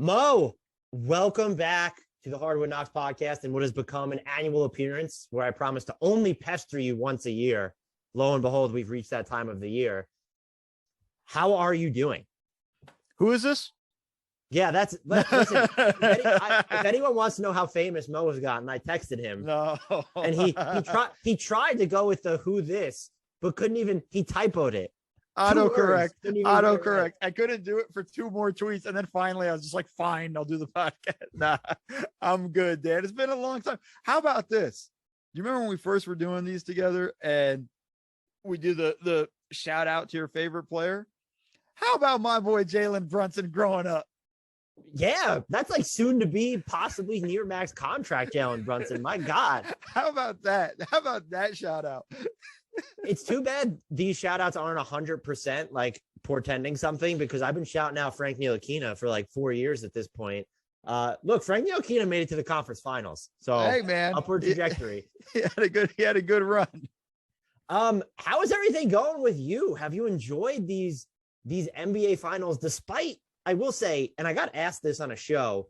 Mo, welcome back to the Hardwood Knocks podcast and what has become an annual appearance where I promise to only pester you once a year. Lo and behold, we've reached that time of the year. How are you doing? Who is this? Yeah, listen, if anyone wants to know how famous Mo has gotten, I texted him. No. And he tried to go with the who this, but couldn't even, he typoed it. Autocorrect. Autocorrect. I couldn't do it for two more tweets. And then finally I was just like, fine, I'll do the podcast. Nah, I'm good, Dan. It's been a long time. How about this? You remember when we first were doing these together and we do the shout out to your favorite player? How about my boy Jalen Brunson growing up? Yeah, that's like soon to be possibly near max contract Jalen Brunson. My God. How about that? How about that shout out? It's too bad these shout outs aren't 100% like portending something, because I've been shouting out Frank Ntilikina for like 4 years at this point. Look, Frank Ntilikina made it to the conference finals. So hey man, upward trajectory. He had a good run. How is everything going with you? Have you enjoyed these NBA finals despite, I will say, and I got asked this on a show,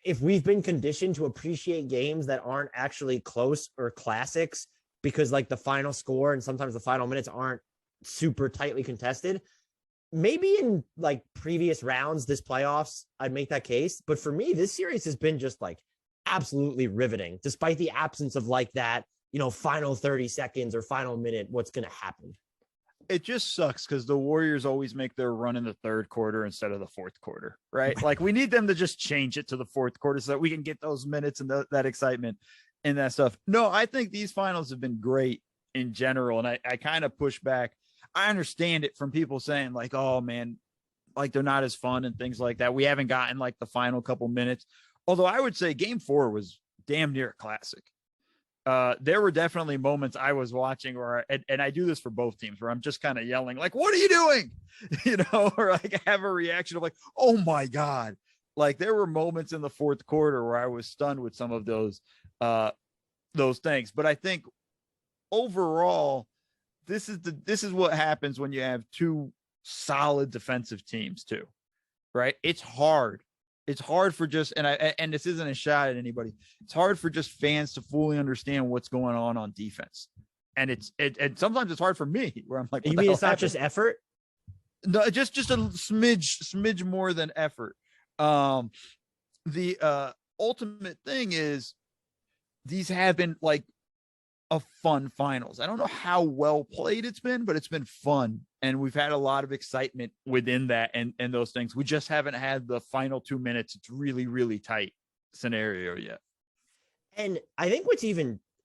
if we've been conditioned to appreciate games that aren't actually close or classics because like the final score and sometimes the final minutes aren't super tightly contested. Maybe in like previous rounds, this playoffs, I'd make that case. But for me, this series has been just like absolutely riveting, despite the absence of like that, final 30 seconds or final minute, what's going to happen. It just sucks because the Warriors always make their run in the third quarter instead of the fourth quarter, right? Like we need them to just change it to the fourth quarter so that we can get those minutes and that excitement and that stuff. No, I think these finals have been great in general. And I kind of push back. I understand it from people saying like, oh man, like they're not as fun and things like that. We haven't gotten like the final couple minutes. Although I would say game 4 was damn near a classic. There were definitely moments I was watching and I do this for both teams where I'm just kind of yelling, like, what are you doing? Or like have a reaction of like, oh my God. Like there were moments in the fourth quarter where I was stunned with some of those things. But I think overall, this is what happens when you have two solid defensive teams too, right? It's hard. It's hard for just, and this isn't a shot at anybody. It's hard for just fans to fully understand what's going on defense. And and sometimes it's hard for me where I'm like, you mean it's not just effort? No, just a smidge more than effort. The ultimate thing is these have been like a fun finals. I don't know how well played it's been, but it's been fun. And we've had a lot of excitement within that and those things. We just haven't had the final 2 minutes. It's really, really tight scenario yet. And I think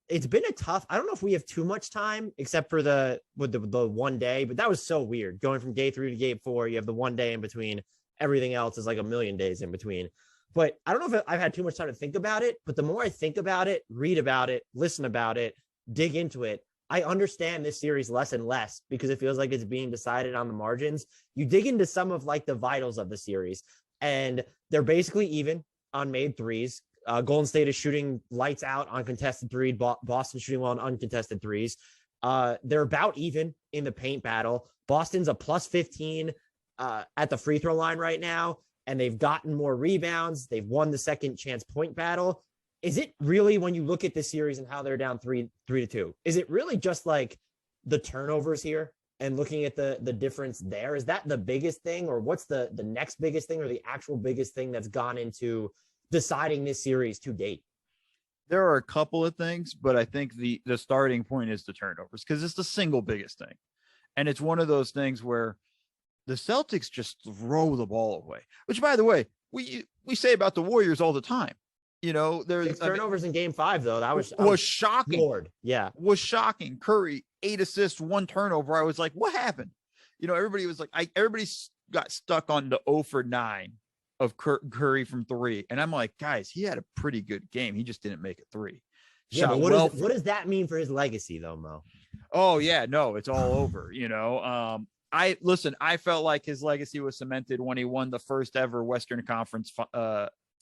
it's been a tough, I don't know if we have too much time except for the 1 day, but that was so weird. Going from day 3 to game 4, you have the 1 day in between. Everything else is like a million days in between. But I don't know if I've had too much time to think about it, but the more I think about it, read about it, listen about it, dig into it, I understand this series less and less because it feels like it's being decided on the margins. You dig into some of like the vitals of the series and they're basically even on made threes. Golden State is shooting lights out on contested three. Boston shooting well on uncontested threes. They're about even in the paint battle. Boston's a plus 15 at the free throw line right now, and they've gotten more rebounds. They've won the second chance point battle. Is it really, when you look at this series and how they're down 3-2, is it really just like the turnovers here and looking at the difference there? Is that the biggest thing, or what's the next biggest thing, or the actual biggest thing that's gone into deciding this series to date? There are a couple of things, but I think the starting point is the turnovers because it's the single biggest thing. And it's one of those things where the Celtics just throw the ball away, which, by the way, we say about the Warriors all the time. There's 6 turnovers in game 5, though. That was shocking. Lord. Yeah. Was shocking. Curry, 8 assists, 1 turnover. I was like, what happened? Everybody was like, everybody got stuck on the 0 for 9 of Curry from 3. And I'm like, guys, he had a pretty good game. He just didn't make a 3. Yeah, but what does that mean for his legacy, though, Mo? Oh, yeah, no, it's all over, I felt like his legacy was cemented when he won the first ever Western Conference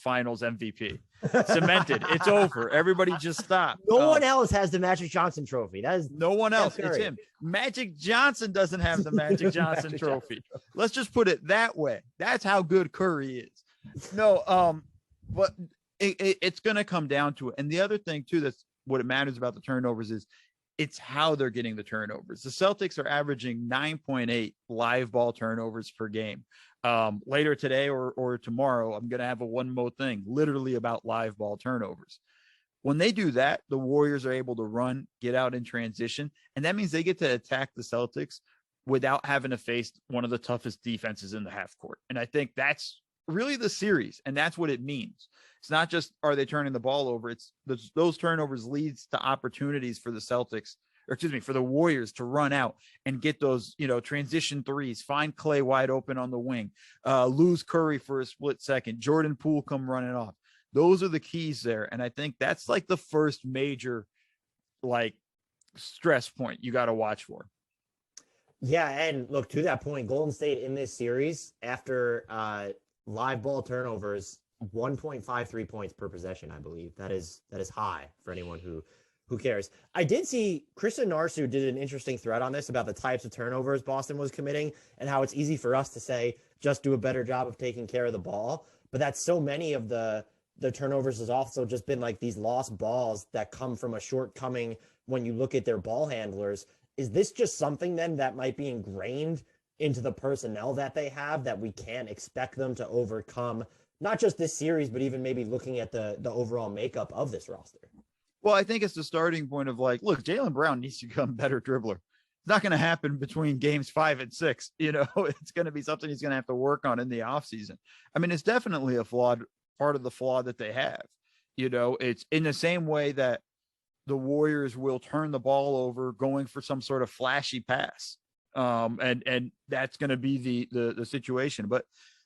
Finals MVP. Cemented. It's over. Everybody just stop. No one else has the Magic Johnson trophy. That is no one else. Curry. It's him. Magic Johnson doesn't have the Magic Johnson trophy. Let's just put it that way. That's how good Curry is. No, but it's going to come down to it. And the other thing too, that's what it matters about the turnovers is it's how they're getting the turnovers. The Celtics are averaging 9.8 live ball turnovers per game. Later today or tomorrow, I'm going to have a one more thing literally about live ball turnovers. When they do that, the Warriors are able to run, get out in transition, and that means they get to attack the Celtics without having to face one of the toughest defenses in the half court. And I think that's really the series, and that's what it means. It's not just are they turning the ball over, it's those turnovers leads to opportunities for the Celtics, or excuse me, for the Warriors to run out and get those, transition threes, find Clay wide open on the wing, lose Curry for a split second, Jordan Poole come running off. Those are the keys there. And I think that's like the first major stress point you got to watch for. Yeah, and look, to that point, Golden State in this series, after live ball turnovers, 1.53 points per possession, I believe. That is high for anyone who cares. I did see Krista Narsu did an interesting thread on this about the types of turnovers Boston was committing and how it's easy for us to say, just do a better job of taking care of the ball. But that's so many of the turnovers has also just been like these lost balls that come from a shortcoming when you look at their ball handlers. Is this just something then that might be ingrained into the personnel that they have that we can't expect them to overcome, not just this series, but even maybe looking at the overall makeup of this roster? Well, I think it's the starting point of look, Jaylen Brown needs to become a better dribbler. It's not going to happen between games 5 and 6. It's going to be something he's going to have to work on in the offseason. I mean, it's definitely a part of the flaw that they have. It's in the same way that the Warriors will turn the ball over going for some sort of flashy pass. And that's going to be the situation. But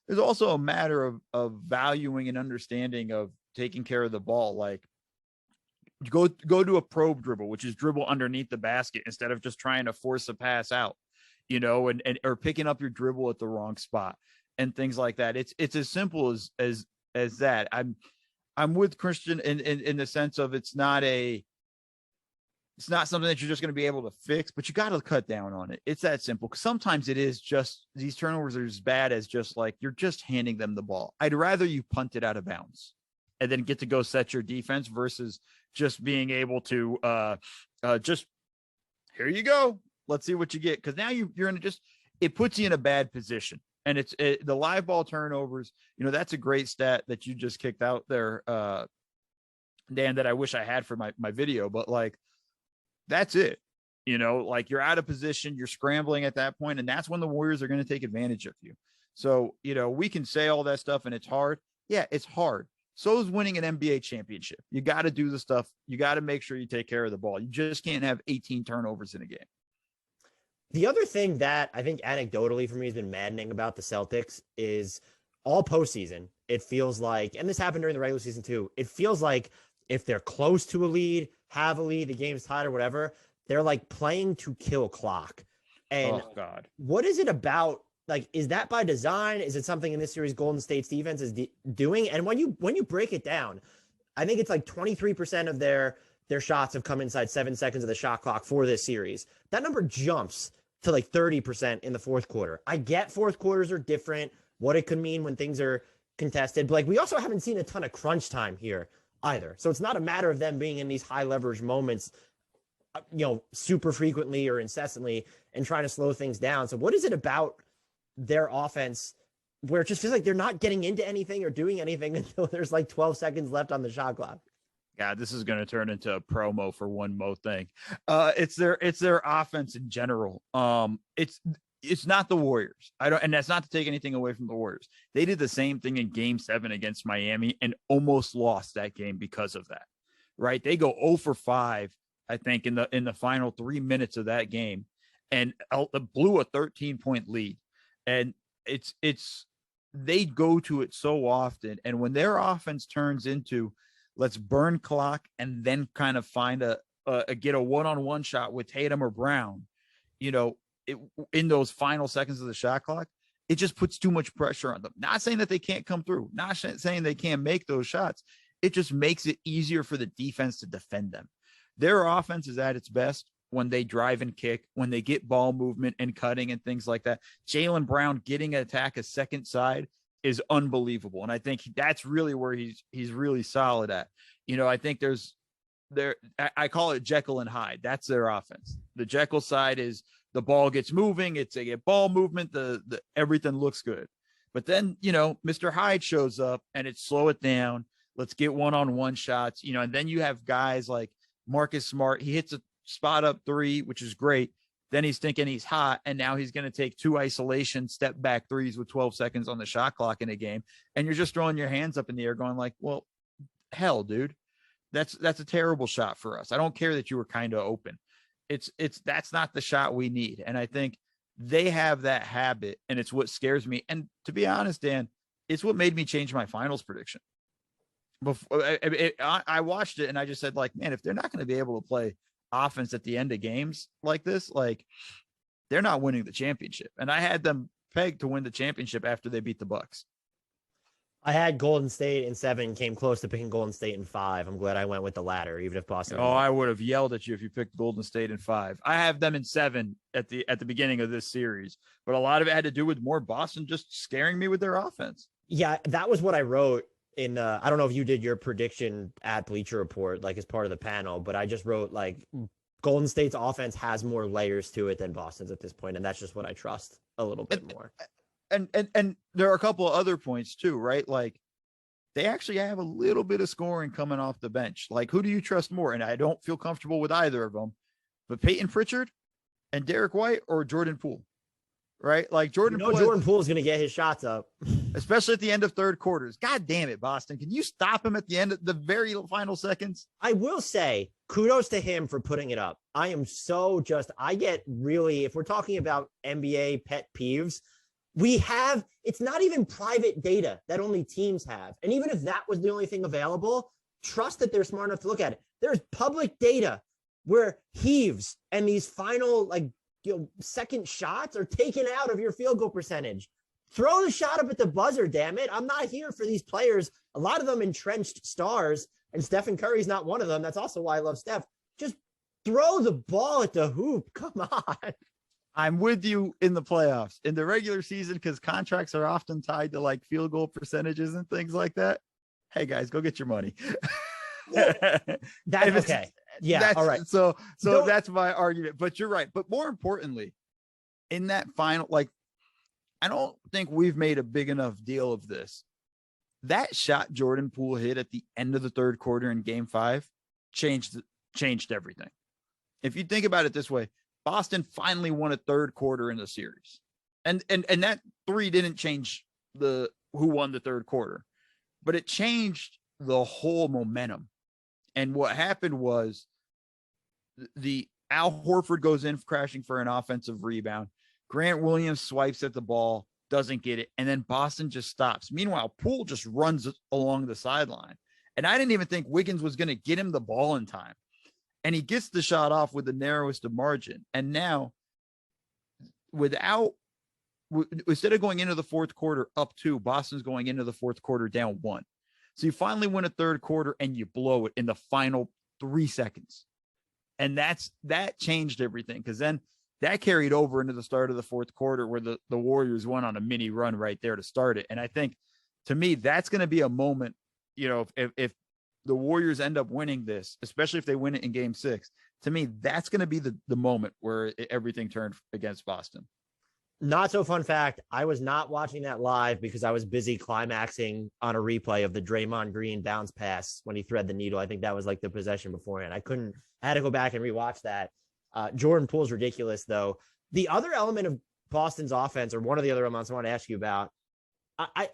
there's also a matter of valuing and understanding of taking care of the ball. Like, go to a probe dribble, which is dribble underneath the basket instead of just trying to force a pass out, and or picking up your dribble at the wrong spot and things like that. It's as simple as that. I'm with Christian in the sense of it's not something that you're just going to be able to fix, but you got to cut down on it. It's that simple. Because sometimes it is just these turnovers are as bad as just you're just handing them the ball. I'd rather you punt it out of bounds and then get to go set your defense versus just being able to just here you go. Let's see what you get. Because now you're in it puts you in a bad position. And it's the live ball turnovers. That's a great stat that you just kicked out there, Dan, that I wish I had for my video. But that's it. You're out of position. You're scrambling at that point, and that's when the Warriors are going to take advantage of you. So, we can say all that stuff and it's hard. Yeah, it's hard. So is winning an NBA championship. You got to do the stuff. You got to make sure you take care of the ball. You just can't have 18 turnovers in a game. The other thing that I think anecdotally for me has been maddening about the Celtics is all postseason, it feels like, and this happened during the regular season too, it feels like if they're close to a lead, have a lead, the game's tied or whatever, they're playing to kill clock. And God, what is it about? Is that by design? Is it something in this series Golden State's defense is doing? And when you break it down, I think it's 23% of their shots have come inside 7 seconds of the shot clock for this series. That number jumps to 30% in the fourth quarter. I get fourth quarters are different, what it could mean when things are contested, but we also haven't seen a ton of crunch time here either. So it's not a matter of them being in these high leverage moments, super frequently or incessantly and trying to slow things down. So what is it about their offense where it just feels like they're not getting into anything or doing anything until there's 12 seconds left on the shot clock? God, this is going to turn into a promo for one more thing. It's their offense in general. It's not the Warriors. And that's not to take anything away from the Warriors. They did the same thing in Game 7 against Miami and almost lost that game because of that. Right? They go 0 for 5, I think, in the final 3 minutes of that game, and blew a 13-point lead. And they go to it so often. And when their offense turns into let's burn clock and then kind of find get a one-on-one shot with Tatum or Brown, in those final seconds of the shot clock, it just puts too much pressure on them. Not saying that they can't come through, not saying they can't make those shots. It just makes it easier for the defense to defend them. Their offense is at its best when they drive and kick, when they get ball movement and cutting and things like that. Jaylen Brown getting an attack a second side is unbelievable. And I think that's really where he's really solid at. I think I call it Jekyll and Hyde. That's their offense. The Jekyll side is the ball gets moving. They get ball movement. The everything looks good. But then, Mr. Hyde shows up and it's slow it down. Let's get one-on-one shots, and then you have guys like Marcus Smart. He hits a spot up three, which is great. Then he's thinking he's hot, and now he's going to take 2 isolation step back threes with 12 seconds on the shot clock in a game. And you're just throwing your hands up in the air going like, well, hell, dude, that's a terrible shot for us. I don't care that you were kind of open. That's not the shot we need. And I think they have that habit, and it's what scares me. And to be honest, Dan, it's what made me change my finals prediction. Before I watched it and I just said, like, man, if they're not going to be able to play offense at the end of games like this, like, they're not winning the championship. And I had them pegged to win the championship after they beat the Bucks. I had Golden State in 7, came close to picking Golden State in 5. I'm glad I went with the latter, even if Boston. I would have yelled at you if you picked Golden State in 5. I have them in 7 at the beginning of this series, but a lot of it had to do with more Boston just scaring me with their offense. Yeah, that was what I wrote in. I don't know if you did your prediction at Bleacher Report, like as part of the panel, but I just wrote like Golden State's offense has more layers to it than Boston's at this point, and that's just what I trust a little bit more. And there are a couple of other points too, right? Like, they actually have a little bit of scoring coming off the bench. Like, who do you trust more? And I don't feel comfortable with either of them, but Peyton Pritchard and Derek White or Jordan Poole, right? Like Jordan Poole is going to get his shots up, especially at the end of third quarters. God damn it, Boston. Can you stop him at the end of the very final seconds? I will say kudos to him for putting it up. I get really, if we're talking about NBA pet peeves, it's not even private data that only teams have. And even if that was the only thing available, trust that they're smart enough to look at it. There's public data where heaves and these final second shots are taken out of your field goal percentage. Throw the shot up at the buzzer, damn it. I'm not here for these players. A lot of them entrenched stars, and Stephen Curry's not one of them. That's also why I love Steph. Just throw the ball at the hoop. Come on. I'm with you in the playoffs. In the regular season, because contracts are often tied to like field goal percentages and things like that. Hey guys, go get your money. That's okay. Yeah. All right. So that's my argument. But you're right. But more importantly, in that final, like, I don't think we've made a big enough deal of this. That shot Jordan Poole hit at the end of the third quarter in Game 5 changed everything. If you think about it this way, Boston finally won a third quarter in the series. And that 3 didn't change who won the third quarter, but it changed the whole momentum. And what happened was the Al Horford goes in crashing for an offensive rebound. Grant Williams swipes at the ball, doesn't get it. And then Boston just stops. Meanwhile, Poole just runs along the sideline. And I didn't even think Wiggins was going to get him the ball in time. And he gets the shot off with the narrowest of margin. And now, instead of going into the fourth quarter up 2, Boston's going into the fourth quarter down 1. So you finally win a third quarter and you blow it in the final 3 seconds. And that changed everything, because then that carried over into the start of the fourth quarter where the Warriors went on a mini run right there to start it. And I think, to me, that's going to be a moment, if the Warriors end up winning this, especially if they win it in Game 6, to me, that's going to be the moment where everything turned against Boston. Not so fun fact, I was not watching that live because I was busy climaxing on a replay of the Draymond Green bounce pass when he threaded the needle. I think that was like the possession beforehand. I had to go back and rewatch that. Jordan Poole's ridiculous, though. The other element of Boston's offense, or one of the other elements I want to ask you about,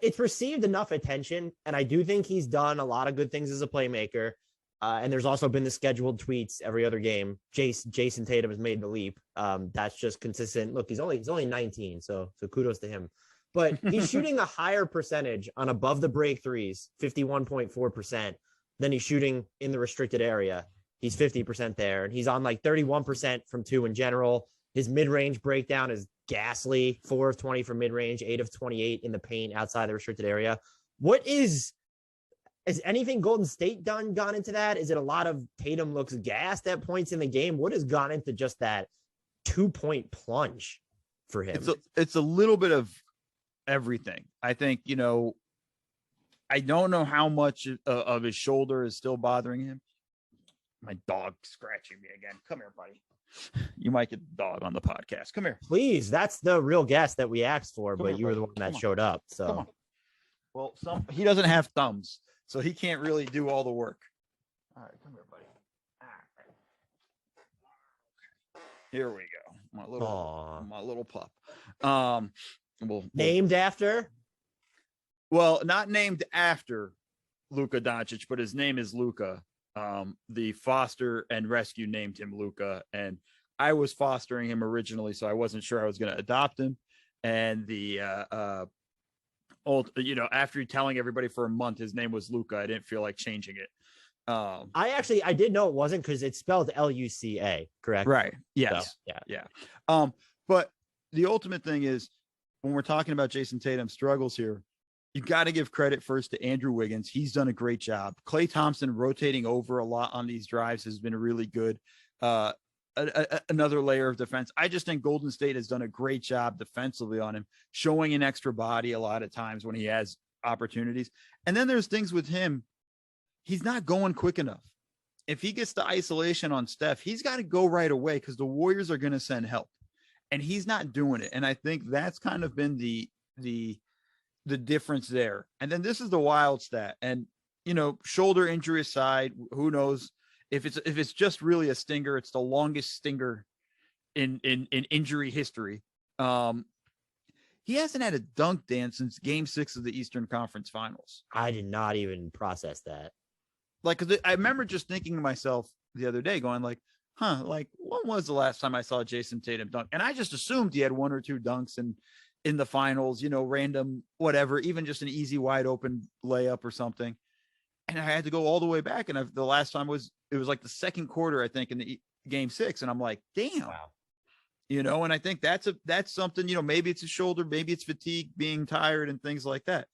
it's received enough attention, and I do think he's done a lot of good things as a playmaker. And there's also been the scheduled tweets every other game. Jayson Tatum has made the leap. That's just consistent. Look, he's only 19, so kudos to him. But he's shooting a higher percentage on above the break threes, 51.4%, than he's shooting in the restricted area. He's 50% there, and he's on like 31% from 2 in general. His mid-range breakdown is ghastly. 4 of 20 from mid-range, 8 of 28 in the paint outside the restricted area. What is anything Golden State gone into that? Is it a lot of Tatum looks gassed at points in the game? What has gone into just that 2-point plunge for him? It's a little bit of everything. I think, I don't know how much of his shoulder is still bothering him. My dog scratching me again. Come here, buddy. You might get the dog on the podcast. Come here. Please. That's the real guest that we asked for, Come but here, you were buddy. the one that showed up. So, come on. Well, he doesn't have thumbs, so he can't really do all the work. All right, come here, buddy. All right. Here we go. My little pup. Named after? Well, not named after Luka Doncic, but his name is Luka. The foster and rescue named him Luka, and I was fostering him originally, so I wasn't sure I was going to adopt him. And the after telling everybody for a month his name was Luka, I didn't feel like changing it. I did know it wasn't, because it's spelled Luca, correct? Right. Yes. So, yeah. But the ultimate thing is, when we're talking about Jayson Tatum struggles here, you got to give credit first to Andrew Wiggins. He's done a great job. Klay Thompson rotating over a lot on these drives has been really good. Another layer of defense. I just think Golden State has done a great job defensively on him, showing an extra body a lot of times when he has opportunities. And then there's things with him. He's not going quick enough. If he gets the isolation on Steph, he's got to go right away, because the Warriors are going to send help, and he's not doing it. And I think that's kind of been the difference there. And then this is the wild stat, and shoulder injury aside, who knows if it's just really a stinger. It's the longest stinger in injury history. He hasn't had a dunk dance since Game 6 of the Eastern Conference Finals. I did not even process that. Like, 'cause I remember just thinking to myself the other day, going like, when was the last time I saw Jayson Tatum dunk? And I just assumed he had 1 or 2 dunks in the finals, random, whatever, even just an easy wide open layup or something. And I had to go all the way back. And the last time was like the second quarter, I think, in the Game 6. And I'm like, damn, wow. And I think that's something, maybe it's a shoulder, maybe it's fatigue, being tired and things like that.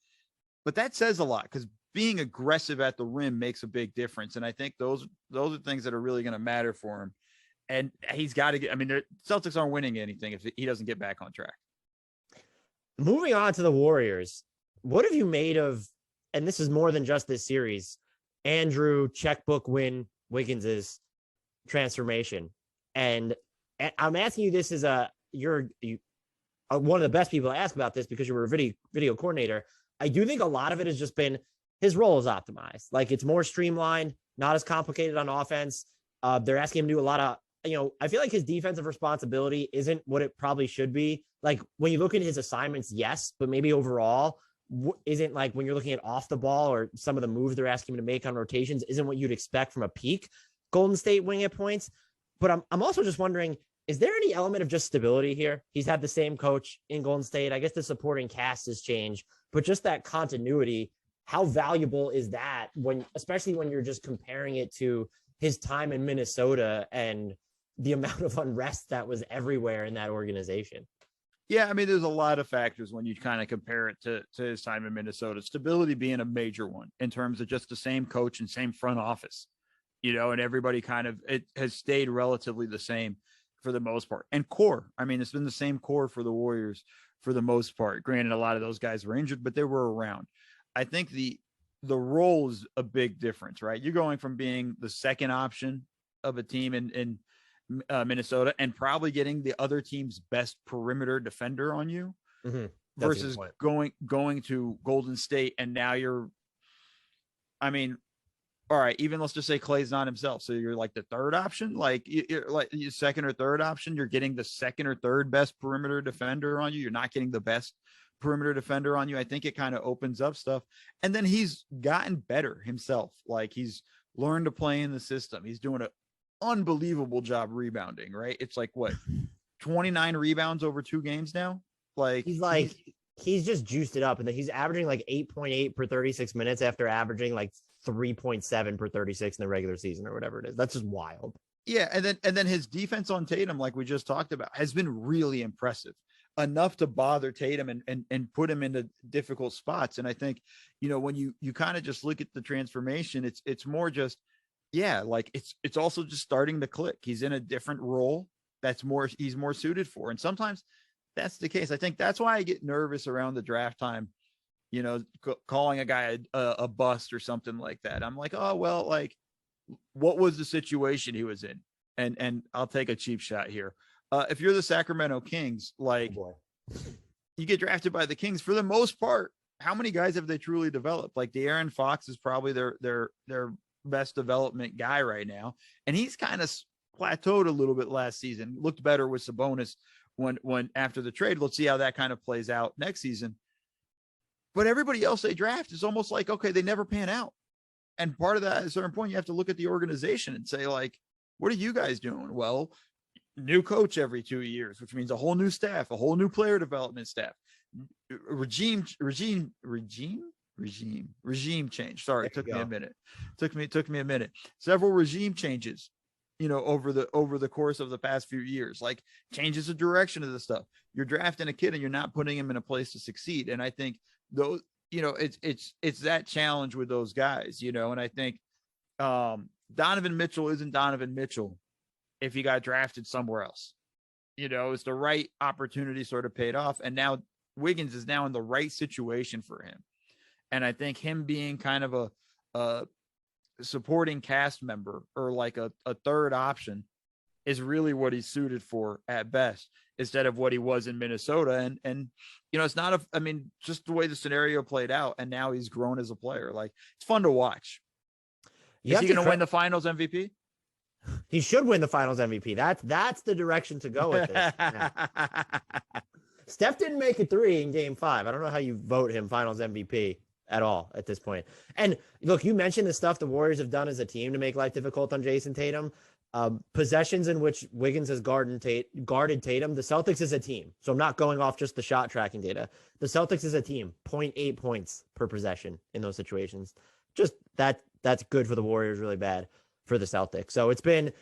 But that says a lot, because being aggressive at the rim makes a big difference. And I think those are things that are really going to matter for him. And he's got to get, the Celtics aren't winning anything if he doesn't get back on track. Moving on to the Warriors, what have you made of, and this is more than just this series, Andrew Checkbook win Wiggins' transformation? And I'm asking you this as you're one of the best people to ask about this, because you were a video coordinator. I do think a lot of it has just been his role is optimized. Like, it's more streamlined, not as complicated on offense. They're asking him to do a lot of, I feel like his defensive responsibility isn't what it probably should be. Like, when you look at his assignments, yes, but maybe overall isn't, like, when you're looking at off the ball or some of the moves they're asking him to make on rotations, isn't what you'd expect from a peak Golden State wing at points. But I'm also just wondering, is there any element of just stability here? He's had the same coach in Golden State. I guess the supporting cast has changed, but just that continuity, how valuable is that especially when you're just comparing it to his time in Minnesota and the amount of unrest that was everywhere in that organization? Yeah, there's a lot of factors when you kind of compare it to his time in Minnesota. Stability being a major one in terms of just the same coach and same front office, and everybody it has stayed relatively the same for the most part. And core, it's been the same core for the Warriors for the most part. Granted, a lot of those guys were injured, but they were around. I think the role is a big difference, right? You're going from being the second option of a team in Minnesota and probably getting the other team's best perimeter defender on you, versus going to Golden State. And now you're, all right, even let's just say Klay's not himself. So you're like the third option, like you're like your second or third option. You're getting the second or third best perimeter defender on you. You're not getting the best perimeter defender on you. I think it kind of opens up stuff. And then he's gotten better himself. Like, he's learned to play in the system. He's doing an unbelievable job rebounding, right? It's like 29 rebounds over 2 games now. Like, he's just juiced it up, and then he's averaging like 8.8 per 36 minutes after averaging like 3.7 per 36 in the regular season or whatever it is. That's just wild. Yeah. And then his defense on Tatum, like we just talked about, has been really impressive. enough to bother Tatum and put him into difficult spots. And I think, when you kind of just look at the transformation, it's more just, like it's also just starting to click. He's in a different role he's more suited for. And sometimes that's the case. I think that's why I get nervous around the draft time, calling a guy a bust or something like that. I'm like, oh, well, like, what was the situation he was in? And I'll take a cheap shot here. If you're the Sacramento Kings, like, you get drafted by the Kings, for the most part, how many guys have they truly developed? Like, De'Aaron Fox is probably their best development guy right now. And he's kind of plateaued a little bit last season, looked better with Sabonis when after the trade. Let's see how that kind of plays out next season. But everybody else they draft is almost like, okay, they never pan out. And part of that, at a certain point, you have to look at the organization and say, like, what are you guys doing? Well, new coach every 2 years, which means a whole new staff, a whole new player development staff, regime change. Sorry, it took me a minute. Took me a minute. Several regime changes, over the course of the past few years, like changes the direction of the stuff. You're drafting a kid and you're not putting him in a place to succeed. And I think those, it's that challenge with those guys, and I think Donovan Mitchell isn't Donovan Mitchell if he got drafted somewhere else. It's the right opportunity sort of paid off. And now Wiggins is now in the right situation for him. And I think him being kind of a supporting cast member or like a third option is really what he's suited for at best, instead of what he was in Minnesota. And it's not just the way the scenario played out. And now he's grown as a player. Like, it's fun to watch. Is he going to win the finals MVP? He should win the finals MVP. That's the direction to go with this. Yeah. Steph didn't make a 3 in game 5. I don't know how you vote him finals MVP at all at this point. And look, you mentioned the stuff the Warriors have done as a team to make life difficult on Jayson Tatum. Possessions in which Wiggins has guarded Tatum. The Celtics is a team. So I'm not going off just the shot tracking data. The Celtics is a team, 0.8 points per possession in those situations. Just that's good for the Warriors, really bad for the Celtics. So it's been,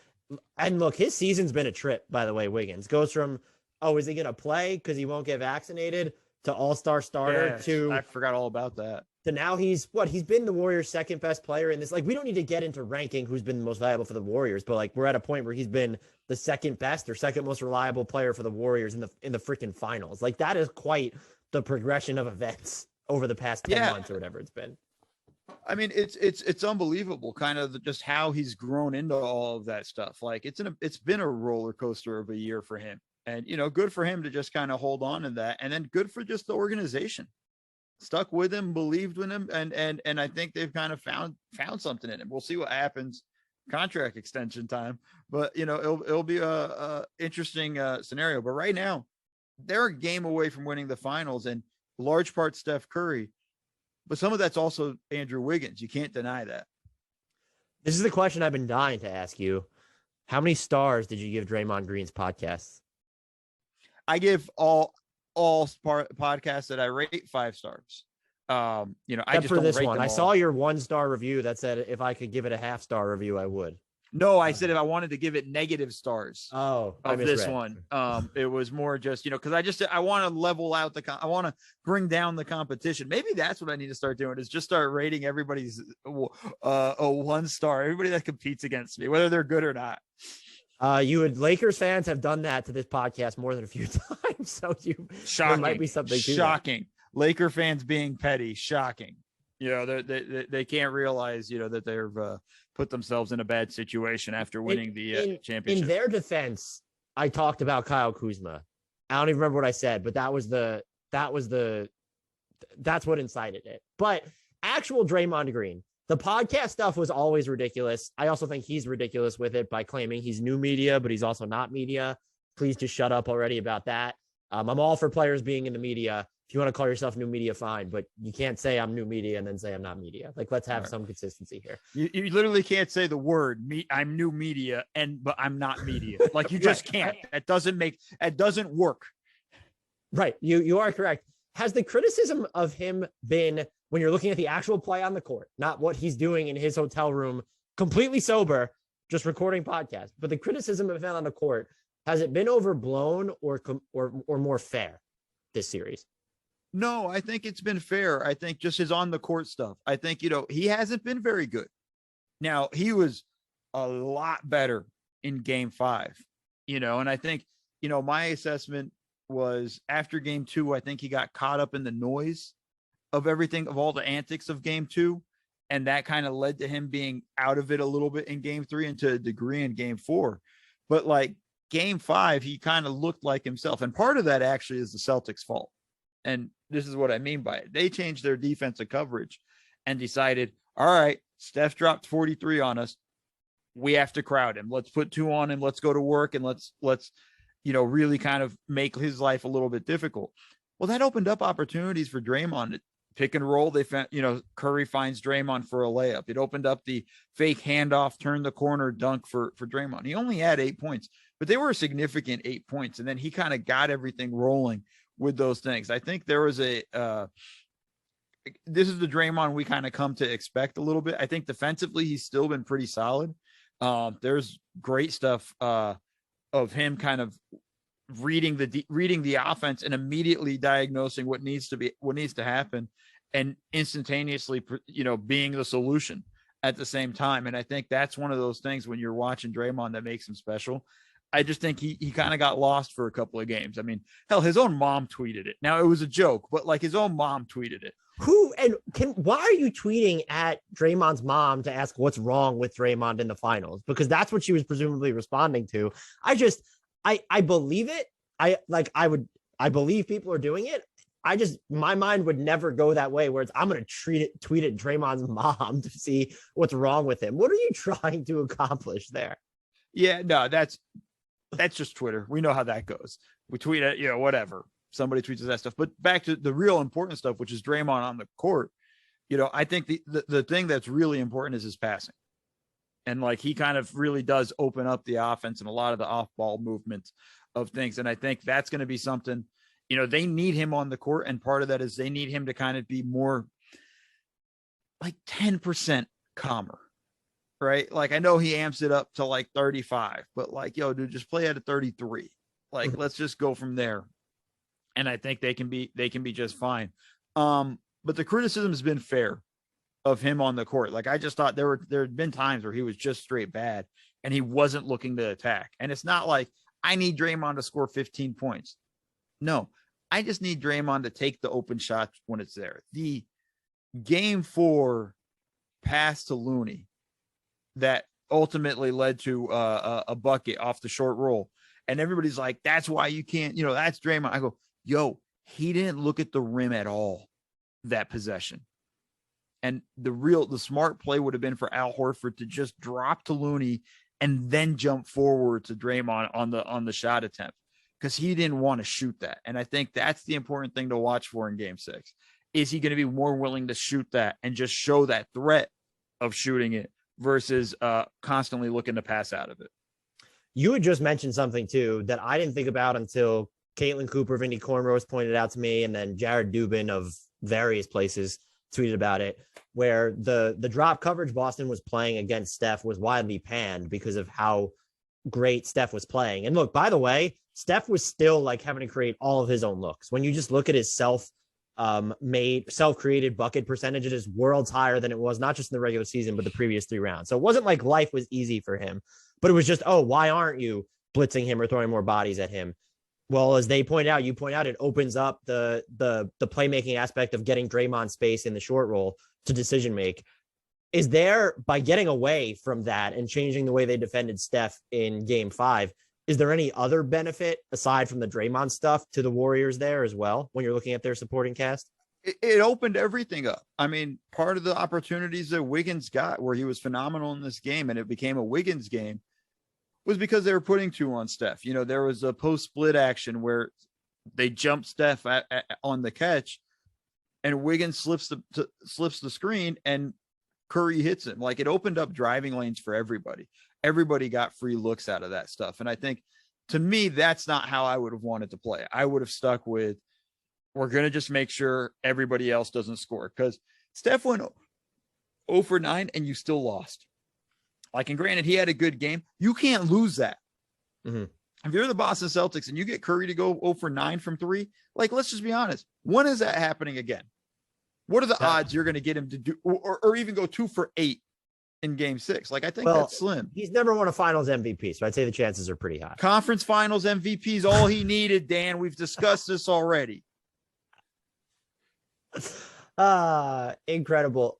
and look, his season's been a trip, by the way. Wiggins goes from, is he going to play because he won't get vaccinated, to all-star starter, to I forgot all about that. So now he's been the Warriors' second best player in this. Like, we don't need to get into ranking who's been the most valuable for the Warriors, but like, we're at a point where he's been the second best or second most reliable player for the Warriors in the freaking finals. Like, that is quite the progression of events over the past 10 months or whatever it's been. I mean, it's unbelievable, kind of just how he's grown into all of that stuff. Like, it's been a roller coaster of a year for him, and good for him to just kind of hold on to that, and then good for just the organization. Stuck with him, believed in him, and I think they've kind of found something in him. We'll see what happens contract extension time, but it'll be a interesting scenario. But right now, they're a game away from winning the finals, and large part Steph Curry, but some of that's also Andrew Wiggins. You can't deny that. This is the question I've been dying to ask you. How many stars did you give Draymond Green's podcasts? I give all podcasts that I rate 5 stars. I just for don't this rate one. them I all. saw your 1-star review that said if I could give it a half-star review, I would. No, I said if I wanted to give it negative stars. Oh, of this one. It was more just, because I want to level out I want to bring down the competition. Maybe that's what I need to start doing, is just start rating everybody's a 1-star, everybody that competes against me, whether they're good or not. Lakers fans have done that to this podcast more than a few times. So shocking. There might be something shocking. Laker fans being petty, shocking. They can't realize, that they've put themselves in a bad situation after winning the championship. In their defense, I talked about Kyle Kuzma. I don't even remember what I said, but that's what incited it. But actual Draymond Green, the podcast stuff was always ridiculous. I also think he's ridiculous with it by claiming he's new media, but he's also not media. Please just shut up already about that. I'm all for players being in the media. If you want to call yourself new media, fine, but you can't say I'm new media and then say I'm not media. Like, let's have some consistency here. You literally can't say the word I'm new media but I'm not media. Like, you just can't. It doesn't work. Right. You are correct. Has the criticism of him been, when you're looking at the actual play on the court, not what he's doing in his hotel room, completely sober, just recording podcasts, but the criticism of him on the court, Has it been overblown or more fair this series? No, I think it's been fair. I think just his on the court stuff. I think, he hasn't been very good. Now, he was a lot better in game 5, and I think, my assessment was after game 2, I think he got caught up in the noise of everything, of all the antics of game 2. And that kind of led to him being out of it a little bit in game 3 and to a degree in game 4. But like game 5, he kind of looked like himself. And part of that actually is the Celtics' fault. And this is what I mean by it. They changed their defensive coverage and decided, all right, Steph dropped 43 on us. We have to crowd him. Let's put 2 on him. Let's go to work. And let's, really kind of make his life a little bit difficult. Well, that opened up opportunities for Draymond to pick and roll. They found, Curry finds Draymond for a layup. It opened up the fake handoff, turn the corner dunk for Draymond. He only had 8 points, but they were a significant 8 points. And then he kind of got everything rolling with those things. I think there was this is the Draymond we kind of come to expect a little bit. I think defensively, he's still been pretty solid. There's great stuff of him kind of reading the offense and immediately diagnosing what needs to happen and instantaneously, being the solution at the same time. And I think that's one of those things when you're watching Draymond that makes him special. I just think he kind of got lost for a couple of games. I mean, hell, his own mom tweeted it. Now, it was a joke, but like his own mom tweeted it. Why are you tweeting at Draymond's mom to ask what's wrong with Draymond in the finals? Because that's what she was presumably responding to. I believe it. I believe people are doing it. My mind would never go that way where I'm going to tweet at Draymond's mom to see what's wrong with him. What are you trying to accomplish there? Yeah, no, that's just Twitter. We know how that goes. We tweet at, whatever. Somebody tweets that stuff. But back to the real important stuff, which is Draymond on the court. I think the thing that's really important is his passing. And like he kind of really does open up the offense and a lot of the off-ball movements of things. And I think that's going to be something, they need him on the court. And part of that is they need him to kind of be more like 10% calmer, right? Like I know he amps it up to like 35, but like, yo, dude, just play at a 33. Like, let's just go from there. And I think they can be just fine. But the criticism has been fair of him on the court. Like I just thought there had been times where he was just straight bad and he wasn't looking to attack. And it's not like I need Draymond to score 15 points. No, I just need Draymond to take the open shots when it's there. The game 4 pass to Looney that ultimately led to a bucket off the short roll. And everybody's like, that's why you can't, that's Draymond. I go, yo, he didn't look at the rim at all that possession. And the smart play would have been for Al Horford to just drop to Looney and then jump forward to Draymond on the shot attempt because he didn't want to shoot that. And I think that's the important thing to watch for in game 6. Is he going to be more willing to shoot that and just show that threat of shooting it versus constantly looking to pass out of it? You had just mentioned something too that I didn't think about until Caitlin Cooper, Vinny Cornrose pointed out to me, and then Jared Dubin of various places tweeted about it, where the drop coverage Boston was playing against Steph was widely panned because of how great Steph was playing. And look, by the way, Steph was still like having to create all of his own looks. When you just look at his self-created bucket percentage, it is worlds higher than it was, not just in the regular season, but the previous 3 rounds. So it wasn't like life was easy for him, but it was just, oh, why aren't you blitzing him or throwing more bodies at him? Well, as you point out, it opens up the playmaking aspect of getting Draymond space in the short roll to decision make. Is there, by getting away from that and changing the way they defended Steph in game 5, is there any other benefit aside from the Draymond stuff to the Warriors there as well when you're looking at their supporting cast? It opened everything up. I mean, part of the opportunities that Wiggins got where he was phenomenal in this game and it became a Wiggins game was because they were putting 2 on Steph. There was a post-split action where they jumped Steph on the catch and Wiggins slips the screen and Curry hits him. Like it opened up driving lanes for everybody. Everybody got free looks out of that stuff. And I think to me, that's not how I would have wanted to play. I would have stuck with, we're going to just make sure everybody else doesn't score because Steph went 0 for 9 and you still lost. Like, and granted, he had a good game. You can't lose that. Mm-hmm. if you're the Boston Celtics and you get Curry to go 0 for 9 from 3, like, let's just be honest. When is that happening again? What are the odds you're going to get him to do or even go 2 for 8 in game 6? Like, I think that's slim. He's never won a finals MVP, so I'd say the chances are pretty high. Conference finals MVP is all he needed, Dan. We've discussed this already. Incredible.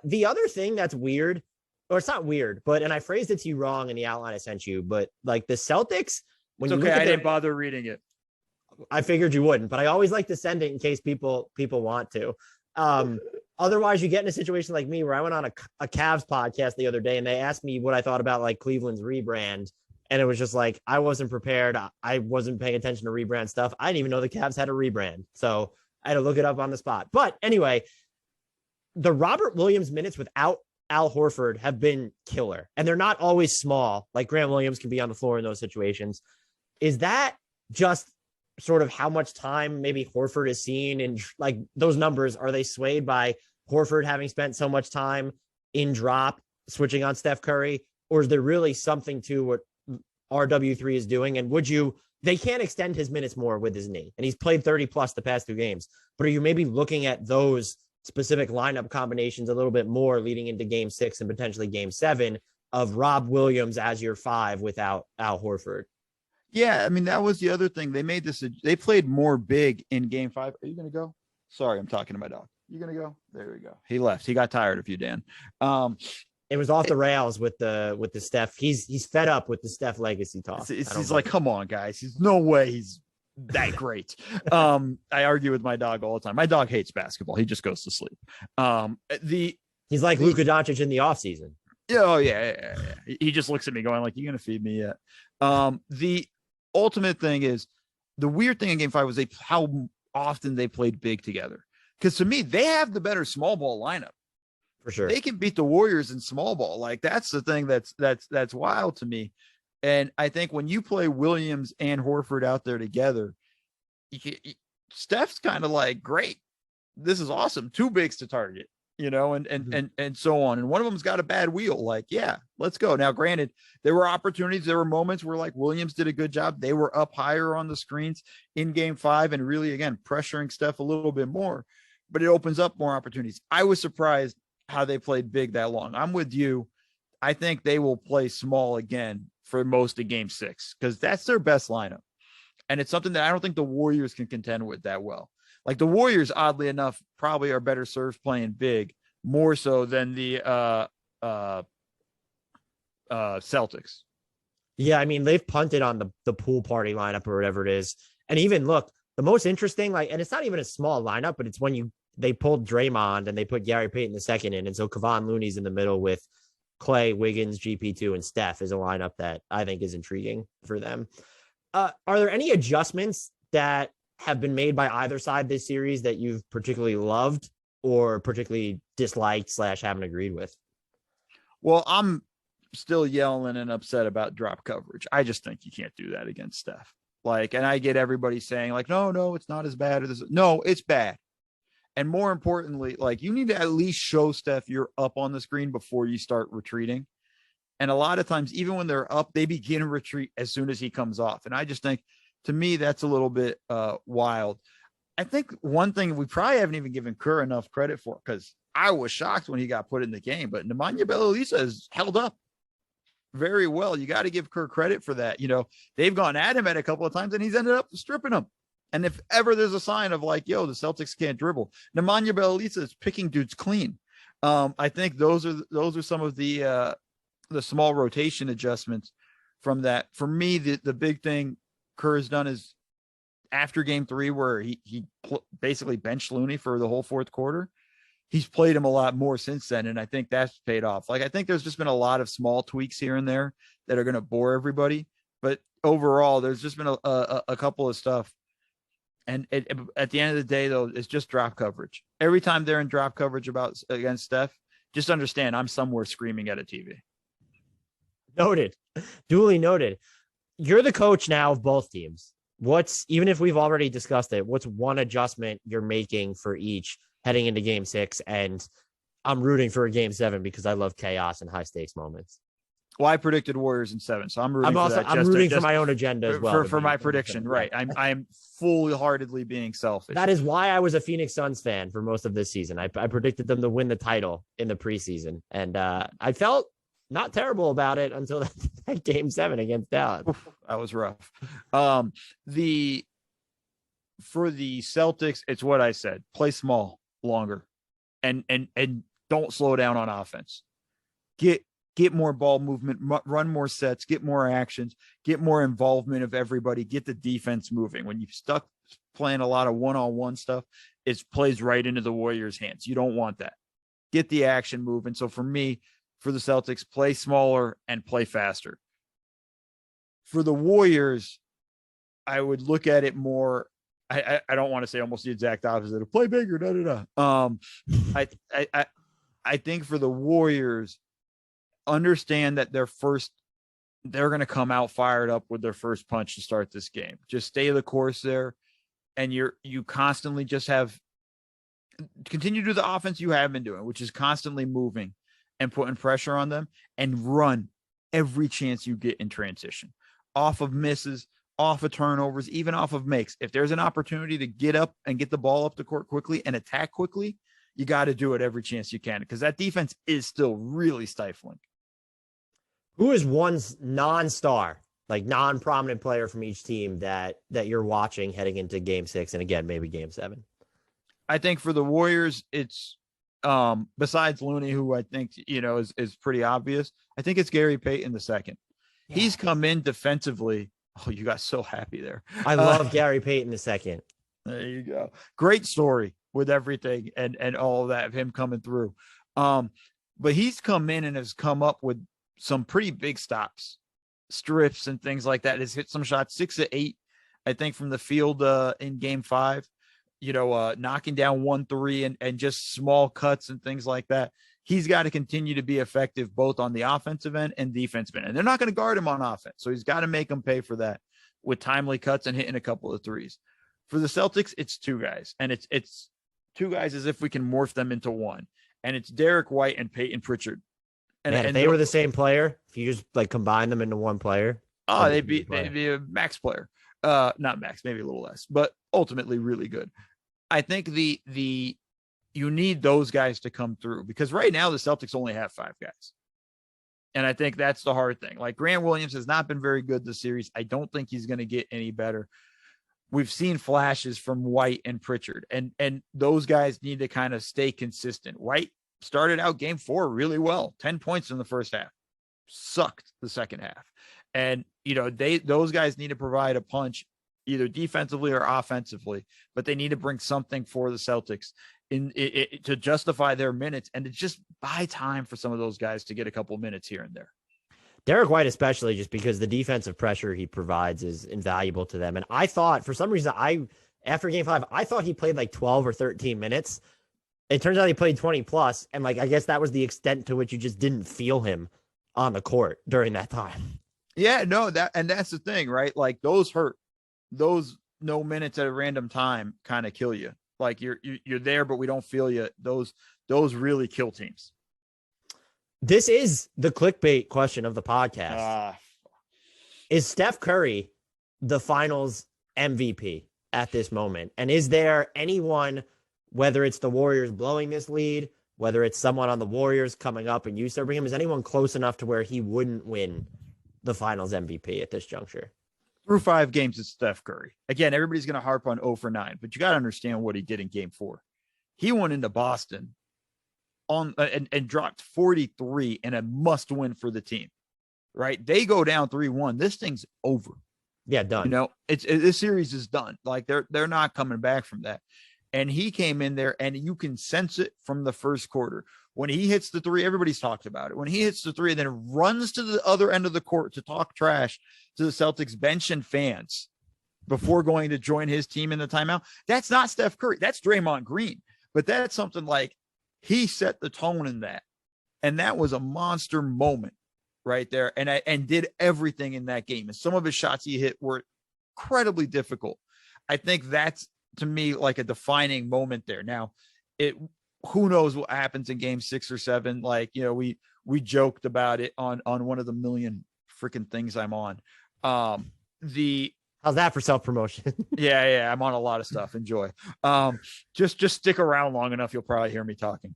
The other thing that's weird, or it's not weird, but, and I phrased it to you wrong in the outline I sent you, but like the Celtics, when it's okay, I didn't bother reading it. I figured you wouldn't, but I always like to send it in case people want to. Otherwise, you get in a situation like me where I went on a Cavs podcast the other day and they asked me what I thought about like Cleveland's rebrand. And it was just like, I wasn't prepared. I wasn't paying attention to rebrand stuff. I didn't even know the Cavs had a rebrand. So I had to look it up on the spot. But anyway, the Robert Williams minutes without Al Horford have been killer. And they're not always small. Like Grant Williams can be on the floor in those situations. Is that just sort of how much time maybe Horford is seen? And like those numbers, are they swayed by Horford having spent so much time in drop switching on Steph Curry? Or is there really something to what RW3 is doing? And they can't extend his minutes more with his knee, and he's played 30 plus the past 2 games, but are you maybe looking at those specific lineup combinations a little bit more leading into game 6 and potentially game 7 of Rob Williams as your 5 without Al Horford? Yeah. I mean, that was the other thing. They played more big in game 5. Are you going to go? Sorry, I'm talking to my dog. You going to go? There we go. He left. He got tired of you, Dan. It was off the rails with the Steph. He's fed up with the Steph legacy talk. He's like, come on, guys. He's no way he's that great. I argue with my dog all the time. My dog hates basketball. He just goes to sleep. He's like Luka Doncic in the offseason. Oh yeah. He just looks at me going like, you going to feed me yet? The ultimate thing is, the weird thing in game 5 was how often they played big together. Because to me, they have the better small ball lineup. For sure. They can beat the Warriors in small ball. Like, that's the thing that's wild to me. And I think when you play Williams and Horford out there together, Steph's kind of like, great, this is awesome. 2 bigs to target, and so on. And one of them's got a bad wheel. Like, yeah, let's go. Now, granted, there were opportunities. There were moments where like Williams did a good job. They were up higher on the screens in game 5 and really, again, pressuring Steph a little bit more, but it opens up more opportunities. I was surprised how they played big that long. I'm with you. I think they will play small again for most of game 6 because that's their best lineup. And it's something that I don't think the Warriors can contend with that well. Like the Warriors, oddly enough, probably are better served playing big more so than the Celtics. Yeah, I mean, they've punted on the pool party lineup or whatever it is. And even look, the most interesting, and it's not even a small lineup, but it's when they pulled Draymond and they put Gary Payton II in. And so Kevon Looney's in the middle with Clay, Wiggins, GP2, and Steph is a lineup that I think is intriguing for them. Are there any adjustments that have been made by either side this series that you've particularly loved or particularly disliked / haven't agreed with? Well, I'm still yelling and upset about drop coverage. I just think you can't do that against Steph. And I get everybody saying like, no, it's not as bad. No, it's bad. And more importantly, you need to at least show Steph you're up on the screen before you start retreating. And a lot of times, even when they're up, they begin to retreat as soon as he comes off. And I just think, to me, that's a little bit wild. I think one thing we probably haven't even given Kerr enough credit for, because I was shocked when he got put in the game, but Nemanja Bjelica has held up very well. You got to give Kerr credit for that. They've gone at him at a couple of times and he's ended up stripping them. And if ever there's a sign of the Celtics can't dribble, Nemanja Bjelica is picking dudes clean. I think those are some of the small rotation adjustments from that. For me, the big thing Kerr has done is after game 3, where he basically benched Looney for the whole 4th quarter, he's played him a lot more since then. And I think that's paid off. I think there's just been a lot of small tweaks here and there that are going to bore everybody. But overall, there's just been a couple of stuff. And at the end of the day, though, it's just drop coverage. Every time they're in drop coverage against Steph, just understand I'm somewhere screaming at a TV. Noted. Duly noted. You're the coach now of both teams. Even if we've already discussed it, what's one adjustment you're making for each heading into game 6? And I'm rooting for a game 7 because I love chaos and high stakes moments. Well, I predicted Warriors in 7, so I'm rooting I'm for that. I'm rooting for my own agenda as well. For my prediction, right? Yeah. I'm full heartedly being selfish. That is why I was a Phoenix Suns fan for most of this season. I predicted them to win the title in the preseason, and I felt not terrible about it until that game 7 against Dallas. Oof, that was rough. For the Celtics, it's what I said: play small longer, and don't slow down on offense. Get more ball movement, run more sets, get more actions, get more involvement of everybody, get the defense moving. When you've stuck playing a lot of one-on-one stuff, it plays right into the Warriors' hands. You don't want that. Get the action moving. So for me, for the Celtics, play smaller and play faster. For the Warriors, I would look at it more. I don't want to say almost the exact opposite of play bigger. I think for the Warriors, understand that they're going to come out fired up with their first punch to start this game. Just stay the course there. And you constantly just continue to do the offense you have been doing, which is constantly moving and putting pressure on them, and run every chance you get in transition, off of misses, off of turnovers, even off of makes. If there's an opportunity to get up and get the ball up the court quickly and attack quickly, you got to do it every chance you can, because that defense is still really stifling. Who is one non-star, like non-prominent player from each team that you're watching heading into game 6 and again maybe game 7? I think for the Warriors, it's besides Looney, who I think is pretty obvious. I think it's Gary Payton II. Yeah. He's come in defensively. Oh, you got so happy there. I love Gary Payton II. There you go. Great story with everything and all of that of him coming through. But he's come in and has come up with some pretty big stops, strips and things like that. Has hit some shots, 6 of 8, I think, from the field in game 5, knocking down 1-3 and just small cuts and things like that. He's got to continue to be effective both on the offensive end and defensive end. And they're not going to guard him on offense. So he's got to make them pay for that with timely cuts and hitting a couple of threes. For the Celtics, it's 2 guys. And it's 2 guys as if we can morph them into one. And it's Derek White and Peyton Pritchard. And if they were the same player, if you just like combine them into one player. Oh, they'd be a max player. Not max, maybe a little less, but ultimately really good. I think you need those guys to come through, because right now the Celtics only have 5 guys. And I think that's the hard thing. Like, Grant Williams has not been very good this series. I don't think he's going to get any better. We've seen flashes from White and Pritchard, and those guys need to kind of stay consistent. White started out game 4 really well, 10 points in the first half, sucked the second half. And, those guys need to provide a punch either defensively or offensively, but they need to bring something for the Celtics to justify their minutes and to just buy time for some of those guys to get a couple minutes here and there. Derek White, especially, just because the defensive pressure he provides is invaluable to them. And I thought, for some reason, after game 5, I thought he played like 12 or 13 minutes. It turns out he played 20 plus. And I guess that was the extent to which you just didn't feel him on the court during that time. Yeah, no, that's the thing, right? Like, those hurt. Those no minutes at a random time kind of kill you. Like, you're there, but we don't feel you. Those really kill teams. This is the clickbait question of the podcast. Is Steph Curry the finals MVP at this moment? And is there anyone, whether it's the Warriors blowing this lead, whether it's someone on the Warriors coming up and you start bringing him, is anyone close enough to where he wouldn't win the finals MVP at this juncture? Through 5 games, it's Steph Curry. Again, everybody's going to harp on 0 for 9, but you got to understand what he did in game 4. He went into Boston and dropped 43 in a must win for the team, right? They go down 3-1. This thing's over. Yeah, done. This series is done. Like, they're not coming back from that. And he came in there, and you can sense it from the first quarter. When he hits the 3, everybody's talked about it. When he hits the 3 and then runs to the other end of the court to talk trash to the Celtics bench and fans before going to join his team in the timeout, that's not Steph Curry. That's Draymond Green. But that's something like, he set the tone in that. And that was a monster moment right there. And did everything in that game. And some of his shots he hit were incredibly difficult. I think that's, to me, like a defining moment there. Now, who knows what happens in game 6 or 7. Like, we joked about it on one of the million freaking things I'm on. How's that for self-promotion? Yeah, I'm on a lot of stuff. Enjoy. Just stick around long enough, you'll probably hear me talking.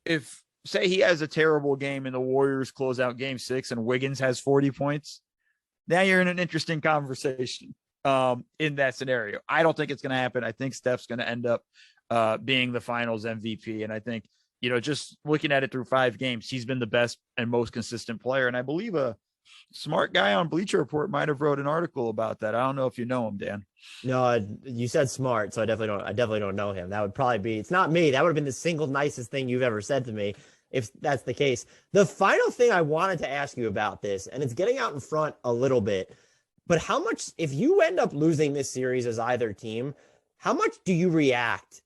If say he has a terrible game and the Warriors close out game 6 and Wiggins has 40 points, now you're in an interesting conversation in that scenario. I don't think it's going to happen. I think Steph's going to end up being the finals MVP. And I think, just looking at it through 5 games, he's been the best and most consistent player. And I believe a smart guy on Bleacher Report might have wrote an article about that. I don't know if you know him, Dan. No, you said smart, so I definitely don't know him. That would probably be, it's not me. That would have been the single nicest thing you've ever said to me, if that's the case. The final thing I wanted to ask you about this, and it's getting out in front a little bit, but how much, if you end up losing this series as either team, how much do you react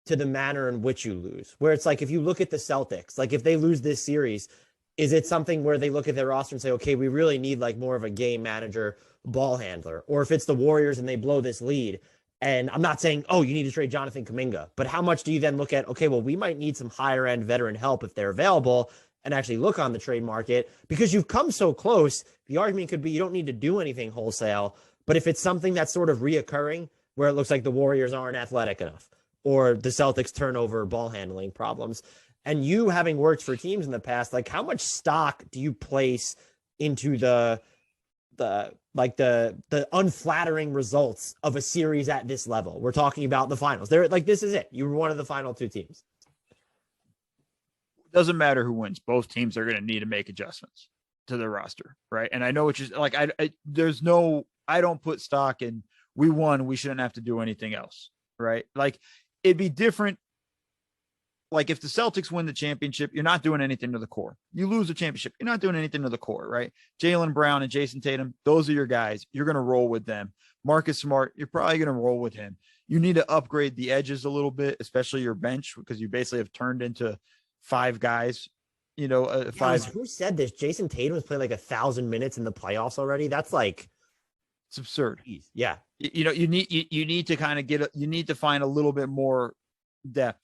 to the manner in which you lose? Where it's like, if you look at the Celtics, like if they lose this series, is it something where they look at their roster and say, okay, we really need like more of a game manager, ball handler? Or if it's the Warriors and they blow this lead, and I'm not saying, oh, you need to trade Jonathan Kuminga, but how much do you then look at, okay, well, we might need some higher end veteran help if they're available, and actually look on the trade market, because you've come so close. The argument could be you don't need to do anything wholesale, but if it's something that's sort of reoccurring, where it looks like the Warriors aren't athletic enough, or the Celtics turnover ball handling problems, and you having worked for teams in the past, like how much stock do you place into the unflattering results of a series at this level? We're talking about the finals. They're like, this is it. You were one of the final 2 teams. Doesn't matter who wins. Both teams are going to need to make adjustments to their roster, right? And I know it's just like, I don't put stock in, we won, we shouldn't have to do anything else, right? Like, it'd be different. Like if the Celtics win the championship, you're not doing anything to the core. You lose the championship, you're not doing anything to the core, right? Jaylen Brown and Jayson Tatum, those are your guys. You're going to roll with them. Marcus Smart, you're probably going to roll with him. You need to upgrade the edges a little bit, especially your bench, because you basically have turned into 5 guys. Five. Who said this? Jayson Tatum has played like 1,000 minutes in the playoffs already. That's like, it's absurd. Yeah. You need to kind of you need to find a little bit more depth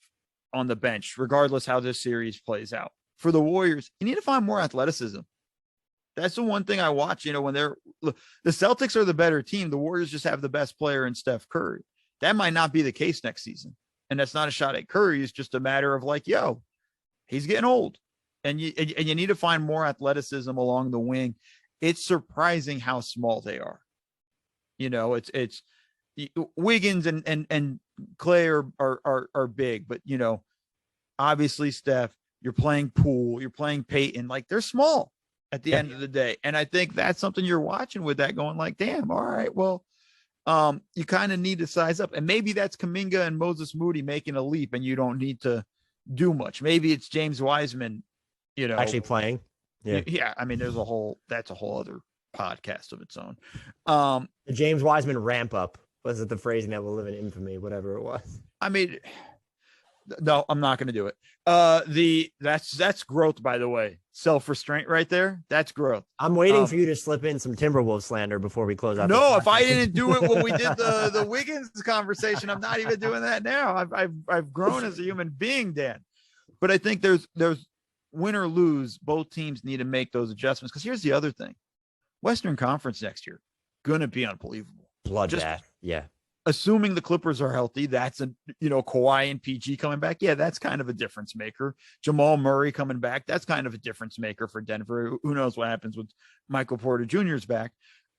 on the bench, regardless how this series plays out. For the Warriors, you need to find more athleticism. That's the one thing I watch, when the Celtics are the better team, the Warriors just have the best player in Steph Curry. That might not be the case next season. And that's not a shot at Curry. It's just a matter of like, he's getting old. And you need to find more athleticism along the wing. It's surprising how small they are. It's Wiggins and Clay are big, but obviously Steph, you're playing Poole, you're playing Peyton, like they're small at the end of the day. And I think that's something you're watching with that, going like, damn, all right, well, you kind of need to size up. And maybe that's Kuminga and Moses Moody making a leap and you don't need to do much. Maybe it's James Wiseman, actually playing. Yeah. I mean, that's a whole other podcast of its own. The James Wiseman ramp up. Was it the phrasing that will live in infamy, whatever it was? I mean, no, I'm not going to do it. That's growth, by the way. Self-restraint right there. That's growth. I'm waiting for you to slip in some Timberwolves slander before we close out. No, if I didn't do it when we did the Wiggins conversation, I'm not even doing that now. I've grown as a human being, Dan. But I think there's win or lose, both teams need to make those adjustments. Because here's the other thing: Western Conference next year going to be unbelievable. Bloodbath. Yeah. Assuming the Clippers are healthy, that's Kawhi and PG coming back. Yeah, that's kind of a difference maker. Jamal Murray coming back. That's kind of a difference maker for Denver. Who knows what happens with Michael Porter Jr.'s back.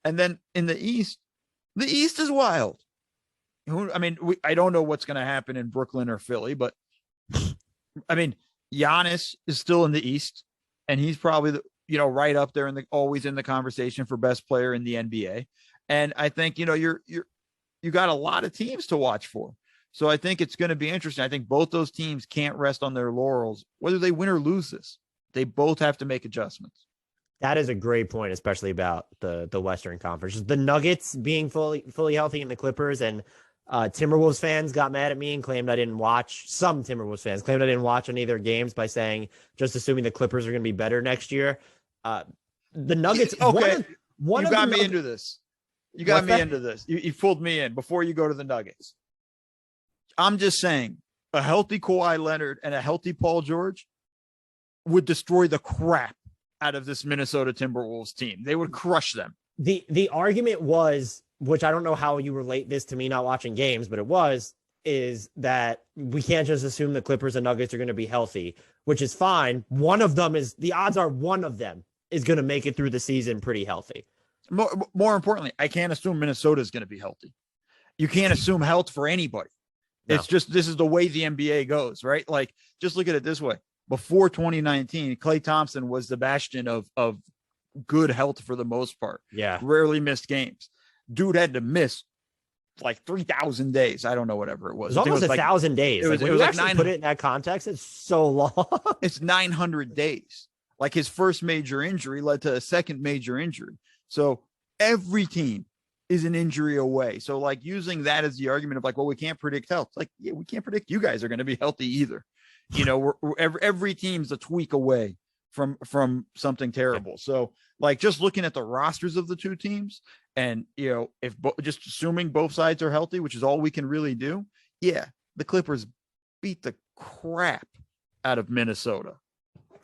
And then in the East is wild. I don't know what's going to happen in Brooklyn or Philly, but I mean, Giannis is still in the East, and he's probably right up there always in the conversation for best player in the NBA. And I think, you got a lot of teams to watch for. So I think it's going to be interesting. I think both those teams can't rest on their laurels, whether they win or lose this. They both have to make adjustments. That is a great point, especially about the Western Conference. The Nuggets being fully healthy and the Clippers, and Timberwolves fans got mad at me and claimed I didn't watch. Some Timberwolves fans claimed I didn't watch any of their games by saying, just assuming the Clippers are going to be better next year. The Nuggets. Okay. You got me into this. You got me into this. You pulled me in before you go to the Nuggets. I'm just saying, a healthy Kawhi Leonard and a healthy Paul George would destroy the crap out of this Minnesota Timberwolves team. They would crush them. The argument was, which I don't know how you relate this to me not watching games, but is that we can't just assume the Clippers and Nuggets are going to be healthy, which is fine. One of them is, the odds are one of them is going to make it through the season pretty healthy. More importantly, I can't assume Minnesota is going to be healthy. You can't assume health for anybody. No. It's just, this is the way the NBA goes, right? Like, just look at it this way. Before 2019, Klay Thompson was the bastion of good health for the most part. Yeah. Rarely missed games. Dude had to miss like 3,000 days. I don't know, whatever it was. It was almost 1,000 days. It was like actually put it in that context, it's so long. It's 900 days. Like, his first major injury led to a second major injury. So every team is an injury away. So, like, using that as the argument of like, well, we can't predict health. Like, yeah, we can't predict you guys are going to be healthy either. You know, every team's a tweak away from something terrible. So, like, just looking at the rosters of the two teams, and, you know, if just assuming both sides are healthy, which is all we can really do. Yeah, the Clippers beat the crap out of Minnesota.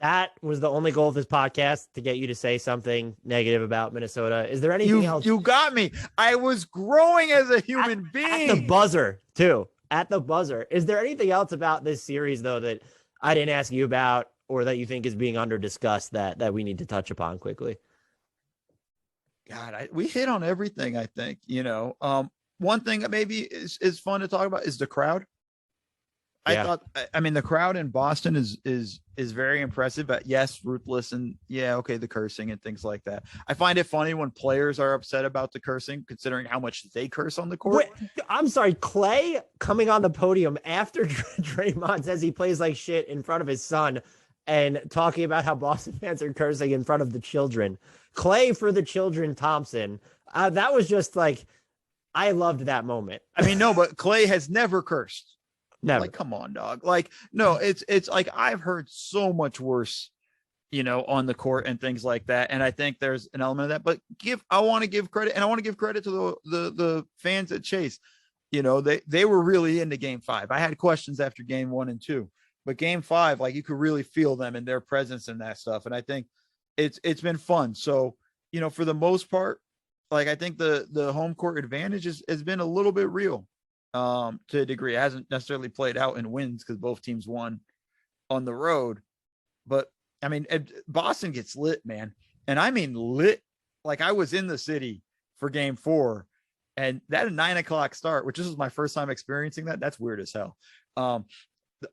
That was the only goal of this podcast, to get you to say something negative about Minnesota. Is there anything else? You got me. I was growing as a human being. At the buzzer, too. At the buzzer. Is there anything else about this series, though, that I didn't ask you about, or that you think is being under discussed that we need to touch upon quickly? God, we hit on everything, I think. You know, one thing that maybe is fun to talk about is the crowd. Yeah. I mean, the crowd in Boston is very impressive, but yes, ruthless, and yeah, okay, the cursing and things like that. I find it funny when players are upset about the cursing, considering how much they curse on the court. Wait, I'm sorry, Klay coming on the podium after Draymond says he plays like shit in front of his son and talking about how Boston fans are cursing in front of the children. Klay for the children, Thompson. That was just like, I loved that moment. I mean, no, but Klay has never cursed. Never. Like, come on, dog. Like, no, it's like, I've heard so much worse, you know, on the court and things like that. And I think there's an element of that, but I want to give credit, and I want to give credit to the fans at Chase. You know, they were really into Game 5. I had questions after Game 1 and 2, but Game 5, like, you could really feel them and their presence and that stuff. And I think it's been fun. So, you know, for the most part, like, I think the home court advantage has been a little bit real. To a degree. It hasn't necessarily played out in wins because both teams won on the road. But I mean, Boston gets lit, man. And I mean lit. Like, I was in the city for Game 4, and that 9:00 start, which this was my first time experiencing that. That's weird as hell. On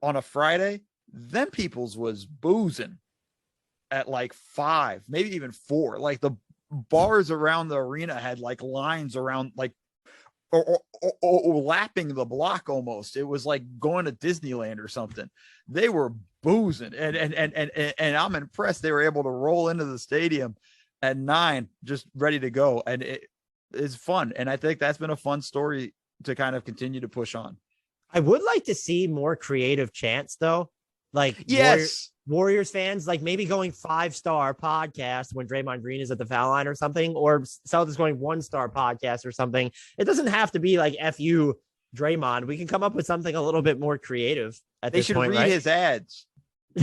a Friday, them peoples was boozing at like 5, maybe even 4. Like, the bars around the arena had like lines around, like, or lapping the block almost. It was like going to Disneyland or something. They were boozing, and I'm impressed they were able to roll into the stadium at 9, just ready to go. And it is fun. And I think that's been a fun story to kind of continue to push on. I would like to see more creative chants, though. Like, yes, Warriors fans, like, maybe going 5-star podcast when Draymond Green is at the foul line or something, or Celtics going 1-star podcast or something. It doesn't have to be like FU Draymond. We can come up with something a little bit more creative at this point. They should read his ads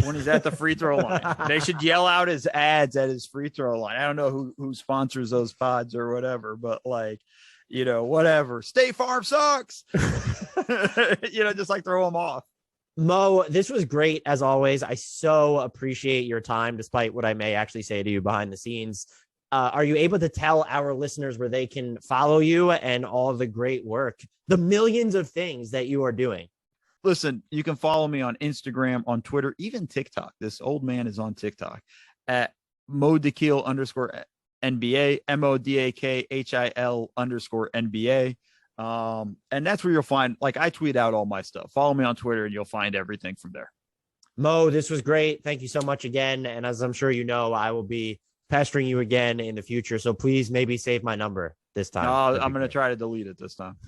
when he's at the free throw line. They should yell out his ads at his free throw line. I don't know who sponsors those pods or whatever, but, like, you know, whatever. State Farm sucks. You know, just like throw them off. Mo, this was great as always. I so appreciate your time, despite what I may actually say to you behind the scenes. Are you able to tell our listeners where they can follow you and all of the great work, the millions of things that you are doing? Listen, you can follow me on Instagram, on Twitter, even TikTok. This old man is on TikTok at @ModakHil_NBA, MODAKHIL_NBA. And that's where you'll find, like, I tweet out all my stuff. Follow me on Twitter and you'll find everything from there. Mo, this was great. Thank you so much again. And as I'm sure you know, I will be pestering you again in the future. So please maybe save my number this time. I'm going to try to delete it this time.